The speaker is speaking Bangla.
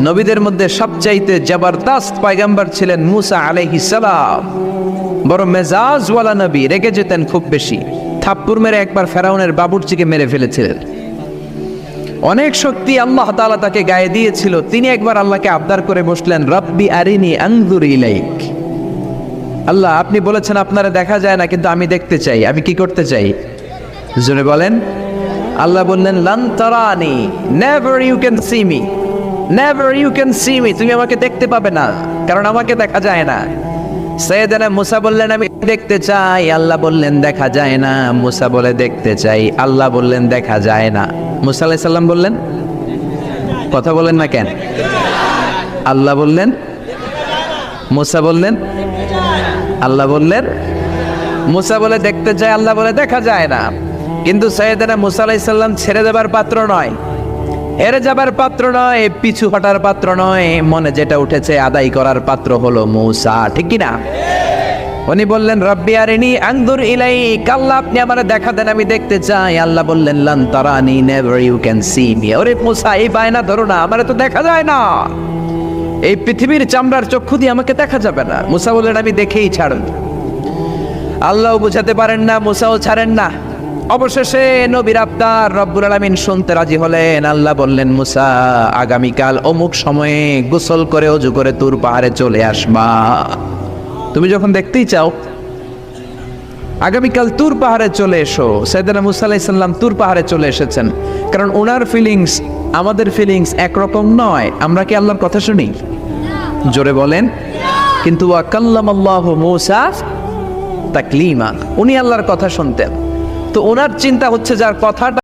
নবীদের মধ্যে সবচাইতে জবরদস্ত পয়গম্বর ছিলেন মুসা আলাইহিস সালাম। বড় মেজাজওয়ালা নবী, রেগে যেতেন খুব বেশি। থাপ্পড় মেরে একবার ফেরাউনের বাবুর্চিকে মেরে ফেলেছিলেন। অনেক শক্তি আল্লাহ তাআলা তাকে গায়ে দিয়েছিল। তিনি একবার আল্লাহকে আবদার করে বসলেন, রব্বি আরিনি আনজুর ইলাইক। আল্লাহ, আপনি বলেছেন আপনারা দেখা যায় না, কিন্তু আমি দেখতে চাই। আমি কি করতে চাই? জোরে বলেন। আল্লাহ বললেন, লান তারানি, never you can see me, never you can see me. তুমি আমাকে দেখতে পাবে না, কারণ আমাকে দেখা যায় না। সাইয়েদনা মুসা বললেন, আমি দেখতে চাই। আল্লাহ বললেন, দেখা যায় না। মুসা বলে, দেখতে চাই। আল্লাহ বললেন, দেখা যায় না। মুসা আলাইহিস সালাম বললেন, কথা বলেন না কেন? আল্লাহ বললেন, মুসা বললেন, আল্লাহ বললেন। মুসা বলে দেখতে চায়, আল্লাহ বলে দেখা যায় না। কিন্তু সাইয়েদনা মুসা আলাইহিস সালাম ছেড়ে দেবার পাত্র নয়, হেরে যাবার পাত্র নয়, পিছু হটার পাত্র নয়। মনে যেটা উঠেছে আদায় করার পাত্র হলো মুসা, ঠিক কি না? উনি বললেন, রব্বি আরিনি আনজুর ইলাইক। আল্লাহ, আপনি আমারে দেখা দেন, আমি দেখতে চাই। আল্লাহ বললেন, লান তারানি, never you can see me. ওরে মুসা, এই বায়না ধরো না, আমারে তো দেখা যায় না। এই পৃথিবীর চামড়ার চক্ষু দিয়ে আমাকে দেখা যাবে না। মুসা বললেন, আমি দেখেই ছাড়ব। আল্লাহও বুঝাতে পারেন না, মুসাও ছাড়েন না। অবশেষে নবীর আবদার রব্বুল আলামিন শুনতে রাজি হলেন। আল্লাহ বললেন, মুসা, আগামীকাল অমুক সময়ে গোসল করে ওযু করে তুর পাহাড়ে চলে আসবা। তুমি যখন দেখতেই চাও, আগামীকাল তুর পাহাড়ে চলে এসো। সাইয়েদনা মুসা আলাইহিস সালাম তুর পাহাড়ে চলে এসেছেন, কারণ ওনার ফিলিংস আমাদের ফিলিংস একরকম নয়। আমরা কি আল্লাহর কথা শুনি? জোরে বলেন। কিন্তু ওয়া কাল্লামাল্লাহু মুসা তাকলিমা, উনি আল্লাহর কথা শুনতেন। তো ওনার চিন্তা হচ্ছে, যার কথাটা